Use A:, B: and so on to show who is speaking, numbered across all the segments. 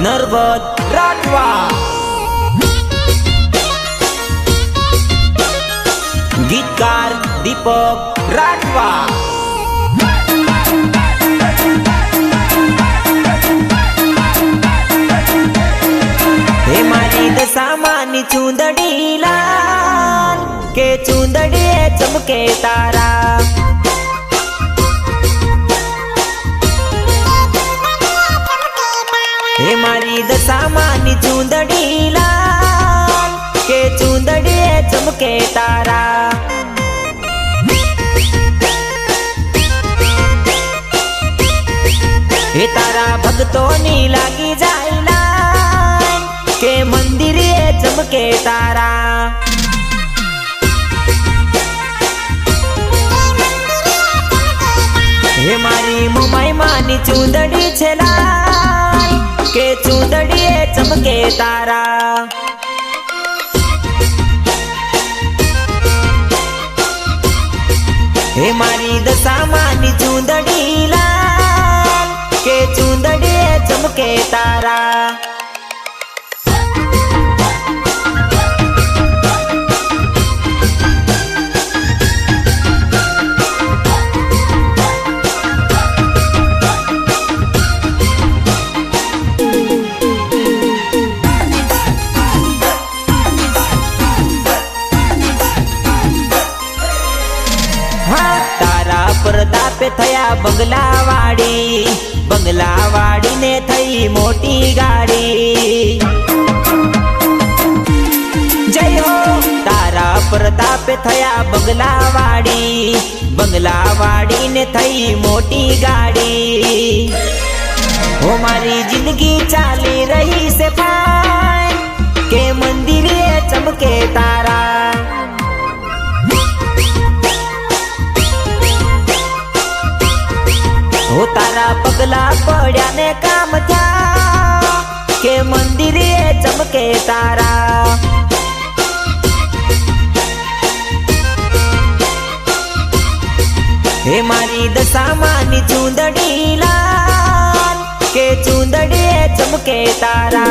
A: नर्वद राठवा, गीतकार दीपक राठवा। हे मारी दसामानी चूंदड़ी लाल के चूंदड़ी चमके तारा। हे मारी दसामानी चूंदड़ी लाल के चूंदड़ी चमके तारा। हे तारा भक्तों नी लागी जाइला के मंदिर चमके तारा। हे मारी मुंबई मानी चूंदड़ी छेला के चूंदड़ी चमके तारा। हे मारी दसामानी चूंदड़ी लाल के चूंदड़ी चमके तारा। प्रतापे थया बंगलावाड़ी, बंगलावाड़ी ने थई मोटी गाड़ी। जय हो तारा प्रतापे थया बंगलावाड़ी, बंगलावाड़ी ने थई मोटी गाड़ी। हो मारी जिंदगी चाली रही से फाइन के मंदिर चमके तारा। हो तारा पगला पड़ा ने काम था के मंदिर चमके तारा। हे मारी दसामानी चूंदड़ी लाल के चूंदड़ी चमके तारा।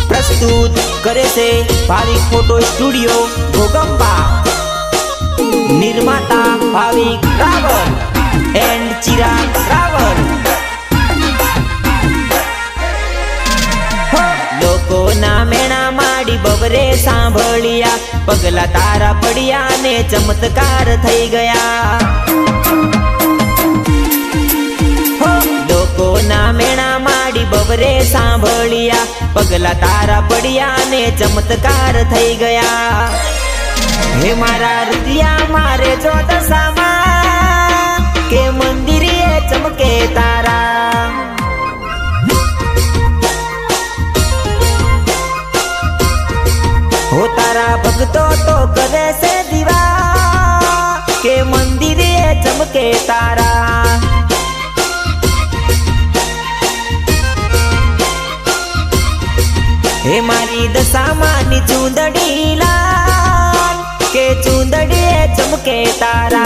A: प्रस्तुत करे से भाविक फोटो स्टूडियो भोगंबा, निर्माता भाविक रावल एंड चिराग रावल। लोको ना मेणा माड़ी बबरे सांभळिया, पगला तारा पड़िया ने चमत्कार थई गया। लोको ना मेणा माड़ी बबरे सांभळिया, पगला तारा पड़िया ने चमत्कार थई गया। हे मारा रुदिया मारे जो दसामा के मंदिर चमके तारा। हो तारा भक्तों तो करे से दीवा के मंदिर चमके तारा। हे मारी दसामानी चूंदड़ी लाल के चूंदड़ी चमके तारा।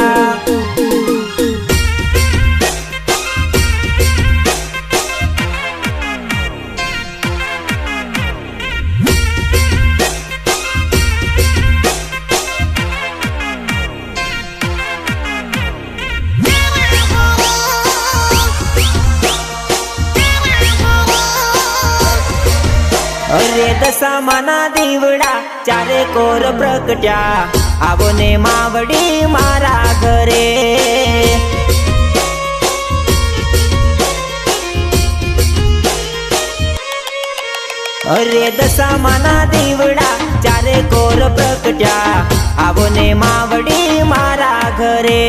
A: अरे दसामाना दीवड़ा चारे कोर प्रकट्या, आवो ने मावड़ी मारा घरे। अरे दसामाना दीवड़ा चारे कोर प्रकट्या, आवो ने मावड़ी मारा घरे।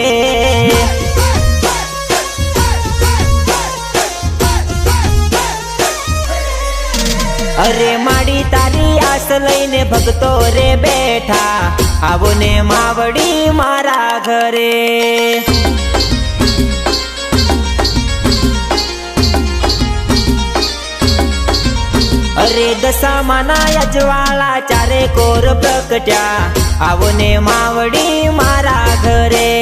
A: अरे माड़ी तारी आस लईने भगतो रे बैठा, आवो ने मावड़ी मारा घरे। अरे दशामाना अजवाळा चारे कोर प्रकट्या आवो ने मावडी मारा घरे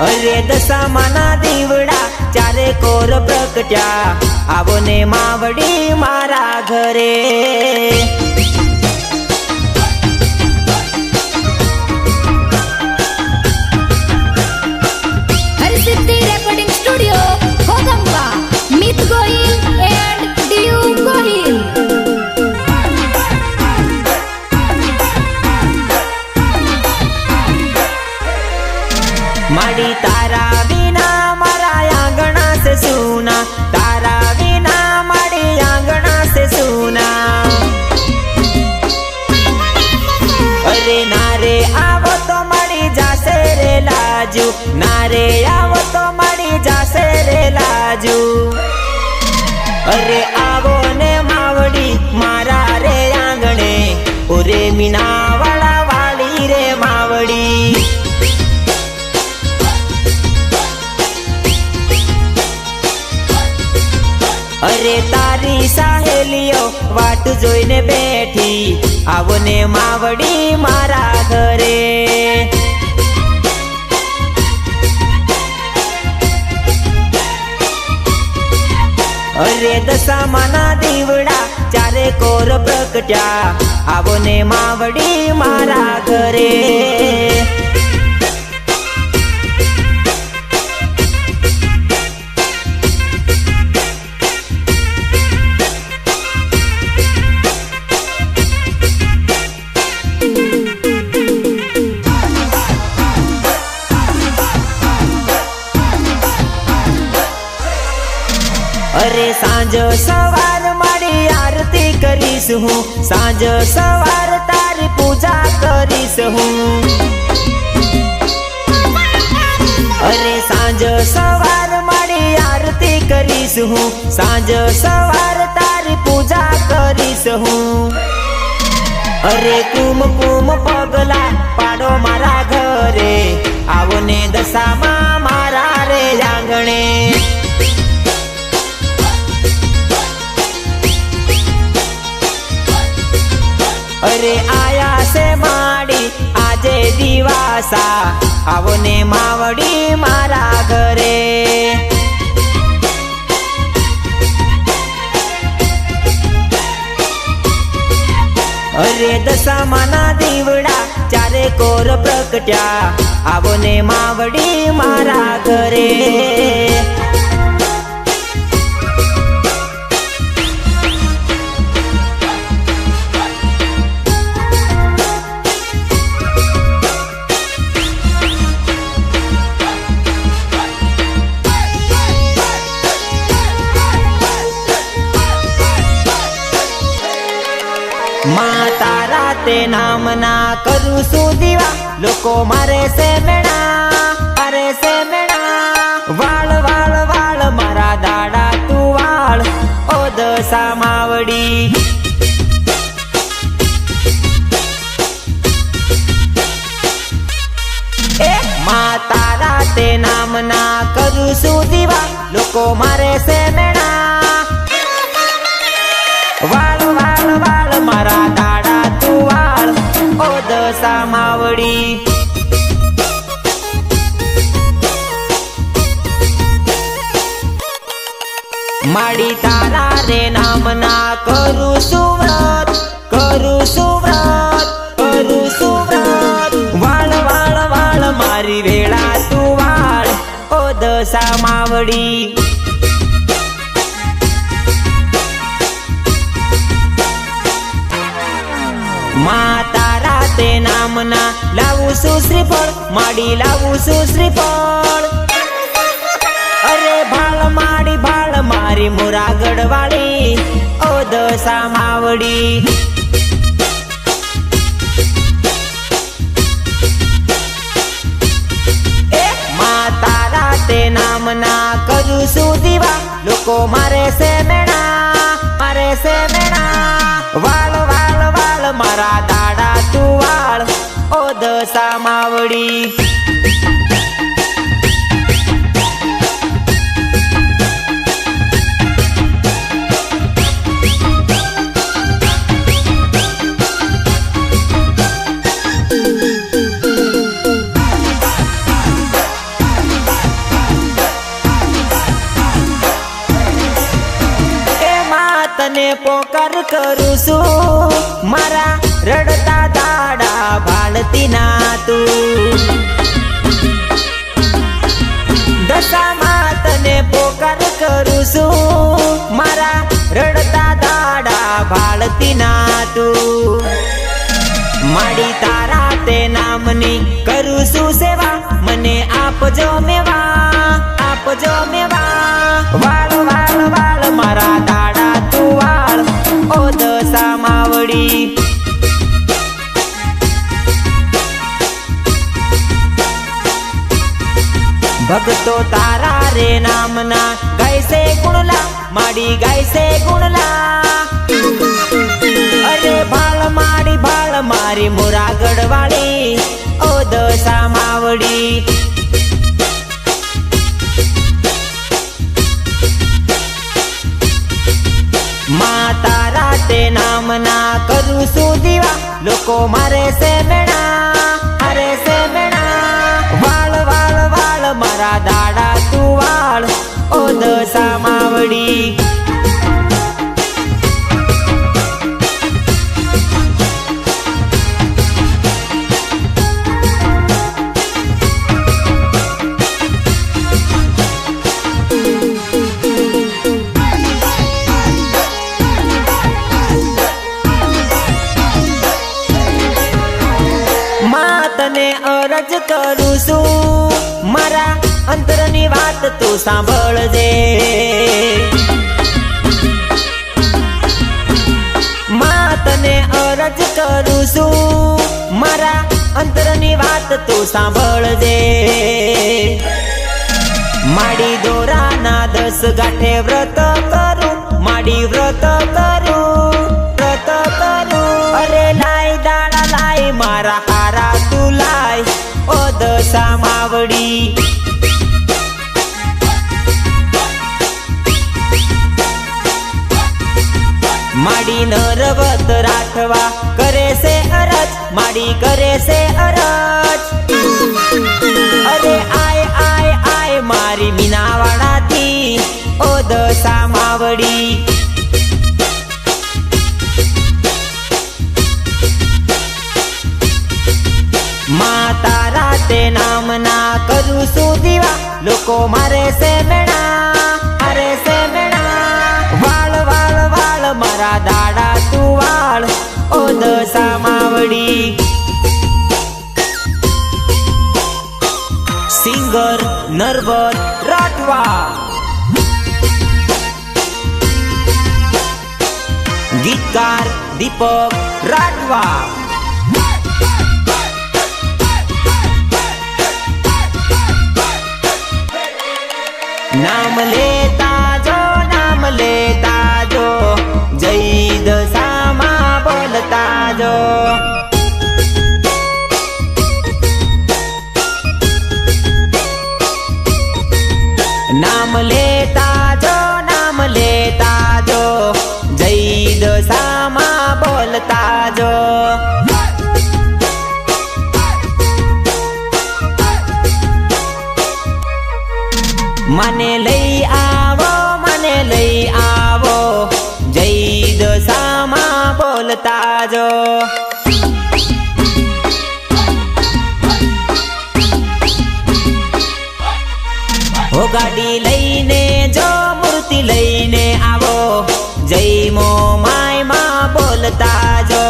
A: अरे दशामाना दीवड़ा चारे कोर प्रकट्या आवो ने मावडी मारा घरे
B: हरसिद्धि रेकॉर्डिंग स्टुडिओ होगंबा मित गोहिल एंड डीयू गोहिल
A: माड़ी तारा बिना मारा आंगना से सुना तारा बिना माड़ी आंगना से सुना अरे नारे आवो तो माड़ी जासे रे लाजू नारे आवो तो माड़ी जासे रे लाजू अरे आवो ने मावड़ी मारा रे आंगणे ओरे मीना वाला वाली रे मावड़ी अरे तारी सहेलियो वाट जोईने बैठी आवो ने मावड़ी मारा घरे अरे दशामाना दीवड़ा चारे कोर प्रकट्या आवो ने मावड़ी मारा घरे अरे सांज सवार मारी आरती करीस हूँ सांज सवार तारी पूजा करीस हूँ अरे सांज सवार मारी आरती करीस हूँ सांज सवार तारी पूजा करीस हूँ अरे कुमकुम पगला पाडो मारा घरे आवो ने दशामा मारा रे आंगणे अरे आया से माड़ी आजे दिवासा आवो ने मावड़ी मारा घरे अरे दशामाना दीवड़ा चारे कोर प्रकट्या आवो ने मावड़ी मारा घरे माँ तारा ते नामना करू सु दीवा लोको मारे से मेणा अरे से मेणा वाळ वाळ वाळ मारा दाड़ा तू वाळ ओ दशा मावड़ी ए माँ तारा ते नामना करू सु दीवा लोको मारे से मेणा वाळ वाळ वाळ मारा दाड़ा तू वाळ ओ दशा मावड़ी माड़ी तारा रे नामना करू सुव्रत करू सुव्रत करू सुव्रत वाळ वाळ वाळ मारी वेळा तू वाळ ओ दशा मावड़ी माँ तारा ते नामना लावू सुश्रीफळ माड़ी लावू सुश्रीफळ अरे भाळ माड़ी भाळ मारी मुरागड वाली ओ दशा मावड़ी माँ तारा ते नामना करू सु दीवा लोको मारे से मेणा वाळ वाळ वाळ मारा दाड़ा तू वाळ ओ दशा मावड़ी પોકાર કરું છું મારા રડતા દાડા ભાળતી ના તું દશામાં તને પોકાર કરું છું મારા રડતા દાડા ભાળતી ના તું માડી તારા તે નામની કરું છું સેવા મને આપજો મેવા વાળ વાળ વાળ મારા દાડા તું વાળ ઓ દશા માવડી ભક્તો તારા રે નામના ગાય છે ગુણલા માડી ગાય છે ગુણલા અરે ભાળ માડી ભાળ મારી મોરાગઢ વાળી ઓ દશા માવડી માં તારા તે નામના કરું છું દીવા લોકો મારે છે મેણા વાળ વાળ વાળ મારા દાડા તું વાળ ઓ દશા માવડી તને અરજ કરું છું મારા અંતરની વાત તું સાંભળજે માં તને અરજ કરું છું મારા અંતરની વાત તું સાંભળજે માડી દોરાના 10 ગાંઠે વ્રત કરું માડી વ્રત કરું અરે લાય દાડા લાય મારા હારા તું લાય ઓ દશા માવડી માડી નરવત રાખવા કરે છે અરજ માડી કરે છે અરજ અરે આય મારી મીનાવાડાથી ઓ દશા માવડી માં તારા તે નામના કરું છું દીવા લોકો મારે છે મેણા વાળ વાળ વાળ મારા દાડા તું વાળ ઓ દશા માવડી સિંગર નરવત રાઠવા ગીતકાર દીપક રાઠવા નામ લેતા જો જય દશામાં બોલતા જો નામ લેતા જો જય દશામાં બોલતા જો મને લઈ આવો જય દશામાં બોલતા જો હો ગાડી લઈને જો મૂર્તિ લઈને આવો જય મો માયમાં બોલતા જો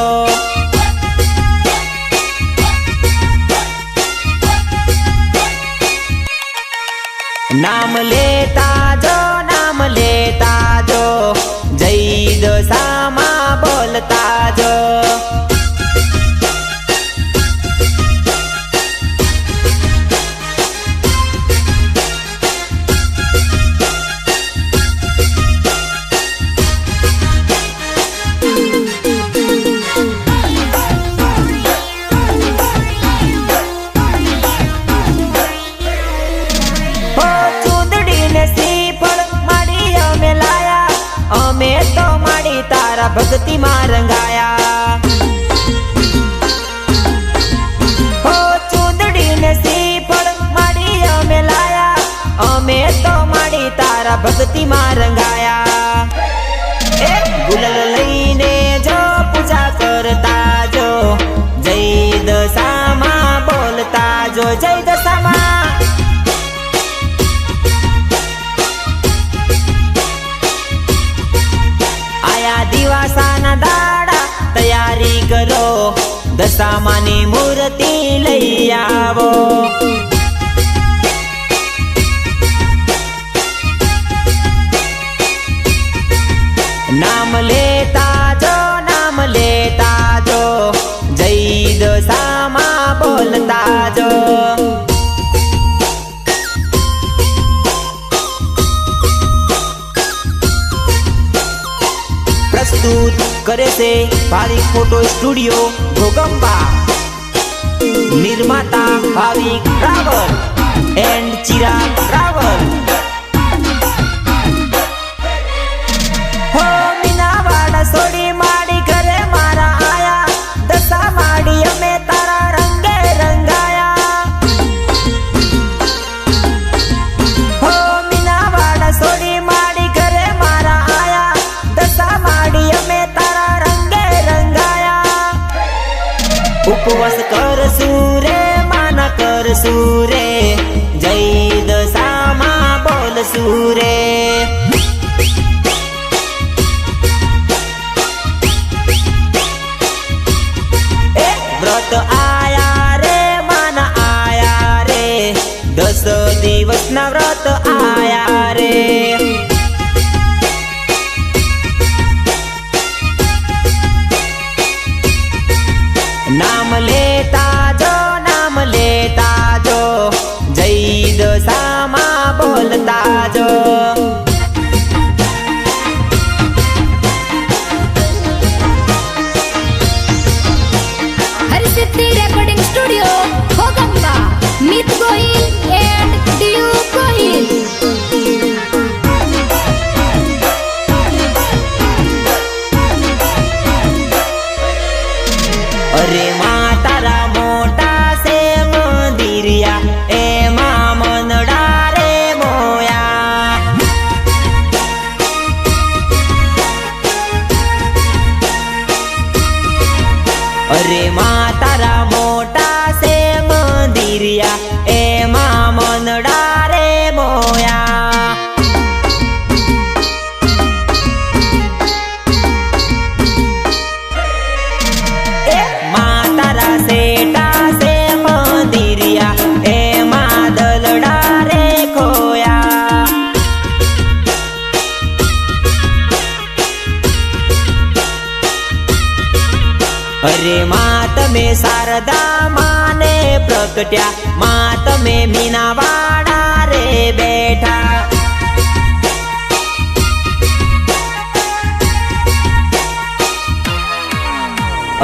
A: નામ લેતા જો જય દશામાં બોલતા જો ભક્તિ માં રંગાયા હો ચૂંદડી ને શ્રીફળ માડી અમે લાયા અમે તો માડી તારા ભક્તિ માં રંગાયા એ ગુલાલ લઈ આવજો જય દશામાં. આયા દિવાસાના દાડા તૈયારી કરો, દશામાની મૂર્તિ લઈ આવો. નામ લેતા જો જય દશામાં બોલતા જો. પ્રસ્તુત કરે છે ભાવિક ફોટો સ્ટુડિયો ઘોગંબા. નિર્માતા ભાવિક રાવલ એન્ડ ચિરાગ રાવલ. હો મીનાવાડા સોડી માડી ઘરે મારા આયા, દશા માડી અમે તારા રંગે રંગાયા. હો મીનાવાડા સોડી માડી ઘરે મારા આયા, દશા માડી અમે તારા રંગે રંગાયા. ઉપવાસ કરશું રે માના કરશું રે, જય દશામાં બોલશું રે. વ્રત આયા રે માના આયા રે, 10 દિવસના વ્રત આયા રે. નામ લેતા જો જય દશામાં બોલતા જો.
B: Harsiddhi recording studio Ghoghamba. Meet Gohil and ડીયુ ગોહિલ.
A: અરે માં તારા મોટા સે મંદિરિયા, એમાં મનડા રે મોયા. અરે માં તારા મોટા સે મંદિરિયા, એમાં મનડા રે મોયા. સેટા સે મંદિરિયા, એમાં દલડા રે ખોયા. અરે માં તમે શારદા માને પ્રગટ્યા, માં તમે મીનાવાડા રે બેઠા.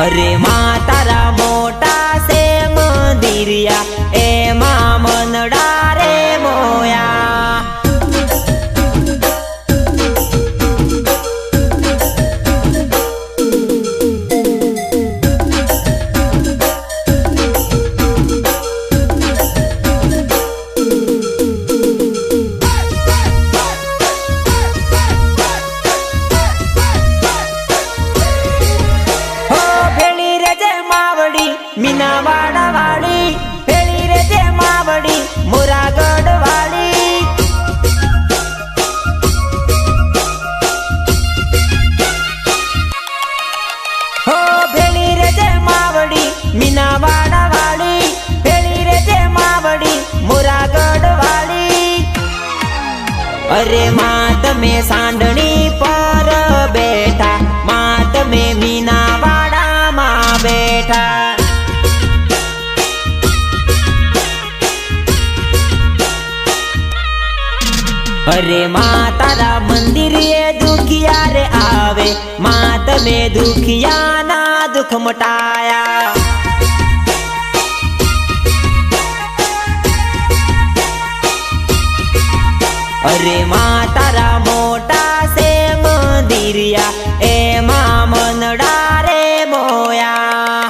A: અરે માં તારા મોટા સે મંદિરિયા, એમાં મનડા રે મોયા. મીનાવાડા વાળી ભેળી રે જે માવડી, મોરાગઢ વાળી. હો ભેળી રે જે માવડી, મીનાવાડા વાળી ભેળી રે જે માવડી, મોરાગઢ વાળી. અરે માં તમે સાંડણી પર બેઠા, માં તમે મીનાવાડામાં બેઠા. અરે માં તારા મંદિરે દુખિયા રે આવે, માં તમે દુખિયાના દુઃખ મટાયા. અરે માં તારા મોટા સે મંદિરિયા, એમાં મનડા રે મોયા.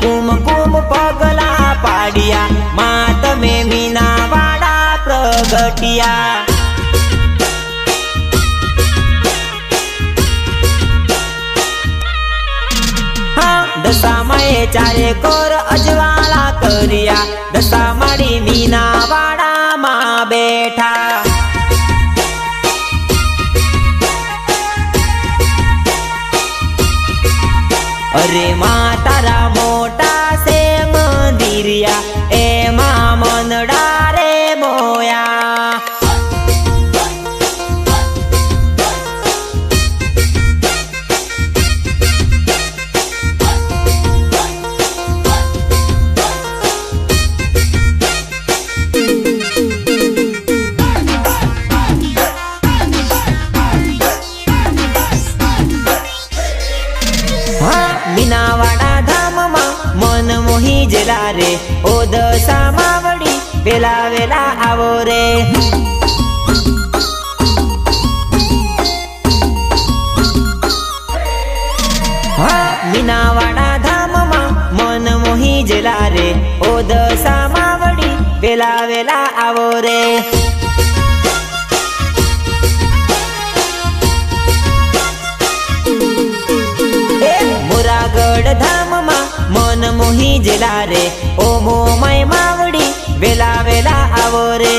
A: કુમકુમ પગલા પાડ્યા માં તમે મીના વાડા પ્રગટ્યા દશામાં એ ચારે કોર અજવાળા કર્યા દશા માડી મીના વાડામાં બેઠા અરે માં તારા મોટા સે મંદિરિયા એમાં મનડા રે મોયા મીનાવાડા ધામમાં મન મોહી જેલા રે ઓ દશામાં વળી વેલા વેલા આવો રે મીનાવાડા ધામમાં મન મોહી જેલા રે ઓ દશામાં વળી વેલા વેલા આવો રે મોરાગઢ ધામમાં મન મોહી જેલા રે ઓ મોમય માવડી વેલા વેલા આવો રે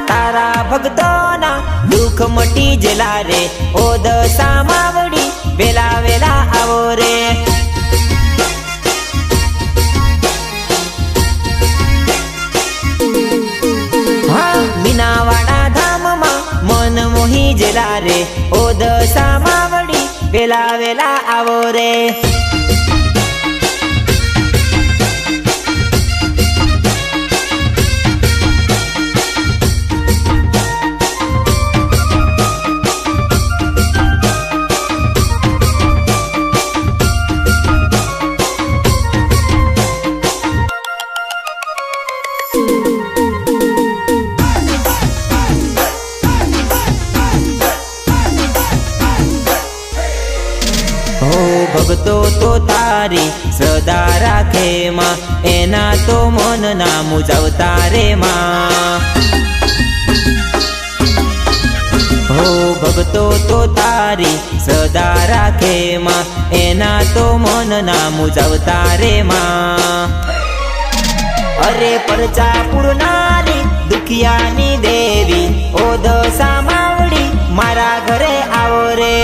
A: તારા ભક્તોના દુઃખ મટી જેલા રે ઓ દશા માવડી વેલા વેલા આવો રે મીનાવાડા ધામમાં મન મોહી જેલા રે ઓ દશામાં વળી વેલા વેલા આવો રે ભક્તો તો તારી શ્રદ્ધા રાખે માં એના તો મન ના મુજાવતા રે માં હો ભક્તો તો તારી શ્રદ્ધા રાખે માં એના તો મન ના મુજાવતા રે માં અરે પરચા પૂરનારી દુખિયાની દેવી ઓ દશા માવડી મારા ઘરે આવો રે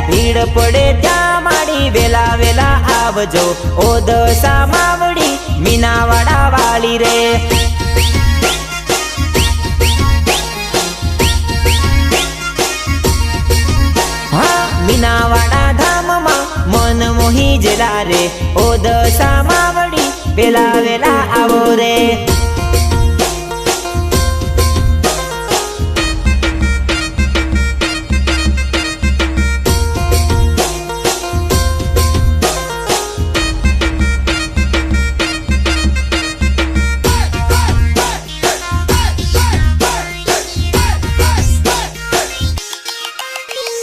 A: ભીડ પડે ત્યાં માડી વેલા વેલા આવજો ઓ દશા માવડી મીનાવાડા વાળી રે મીનાવાડા ધામમાં મન મોહી જેલા રે ઓ દશા માવડી વેલા વેલા આવો રે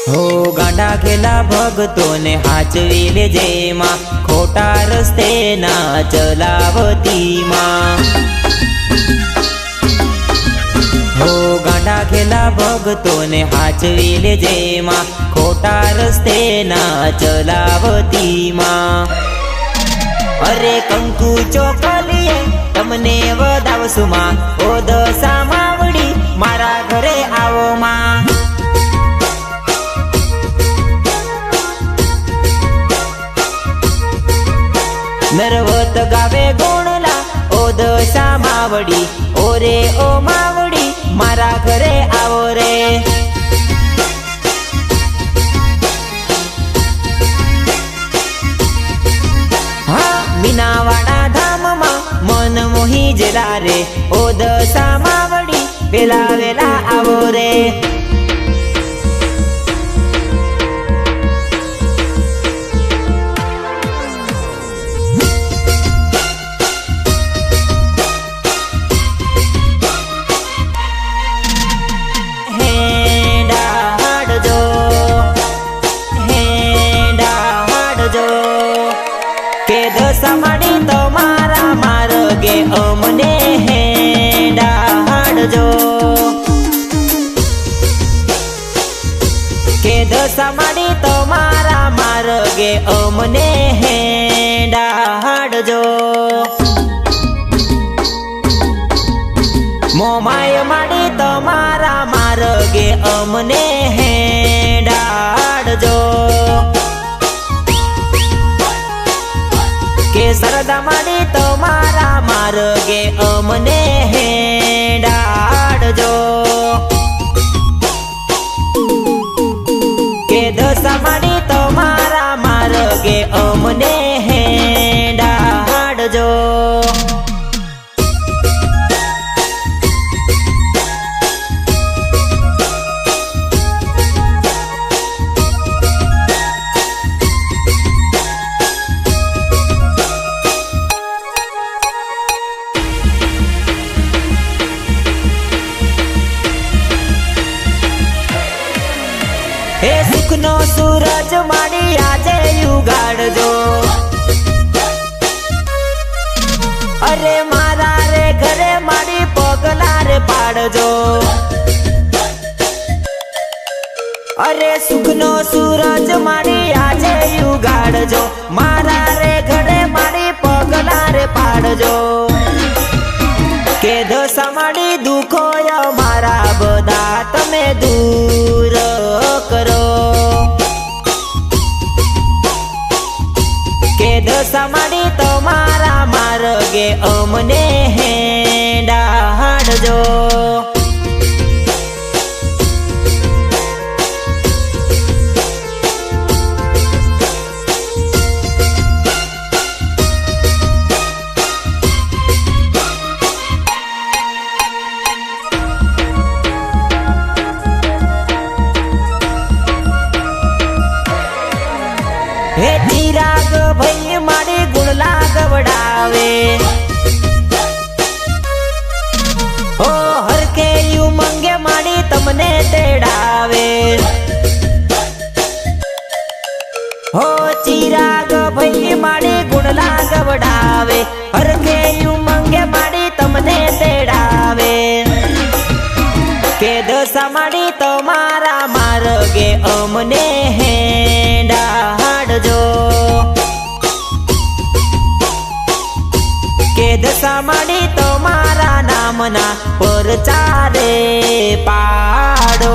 A: હો ગાંડા ખેલા ભક્તોને હાચવી લેજે માં ખોટા રસ્તે ના ચલાવતી માં હો ગાંડા ખેલા ભક્તોને હાચવી લેજે માં ખોટા રસ્તે ના ચલાવતી માં અરે કંકુ ચોકલીએ તમને વધાવશું માં ઓ દશા માવડી મારા ઘરે આવો માં નરવત ગાવે ગુણલા ઓ દશા માવડી ઓરે ઓ માવડી મારા ઘરે આવો રે મીનાવાડા ધામમાં મન મોહી જેલા રે ઓ દશા માવડી વેલા વેલા આવો રે અમને હેડાડજો કે દશા માડી તમારા માર્ગે અમને હેડાડજો મોમાય માડી તમારા માર્ગે અમને હેડાડજો કે સરદા માડી તમારા માર્ગે અમને હેડાડજો કે દશા માડી તમારા માર્ગે અમને હેડાડજો હે સુખનો સૂરજ માડી આજે ઉગાડજો અરે મારા રે ઘરે માડી પગલા રે પાડજો અરે સુખનો સૂરજ માડી આજે ઉગાડજો મારા રે ઘરે માડી પગલા રે પાડજો કે દશા માડી દુખો મારા બધા તમે દૂર કરો કે દશા માડી તમારા માર્ગે અમને હેડાડજો હે ચિરાગ ભાઈ મારી ગુણ લાગવડાવે ઓ હરકે મંગે માડી તમને તેડાવે હો ચિરાગ ભાઈ મારી ગુણ લાગવડાવે હરકે મંગે માડી તમને તેડાવે કે દશા માડી તમારા માર્ગે અમને હેડાડજો કે દશા માડી તમારા નામના પરચારે પાડો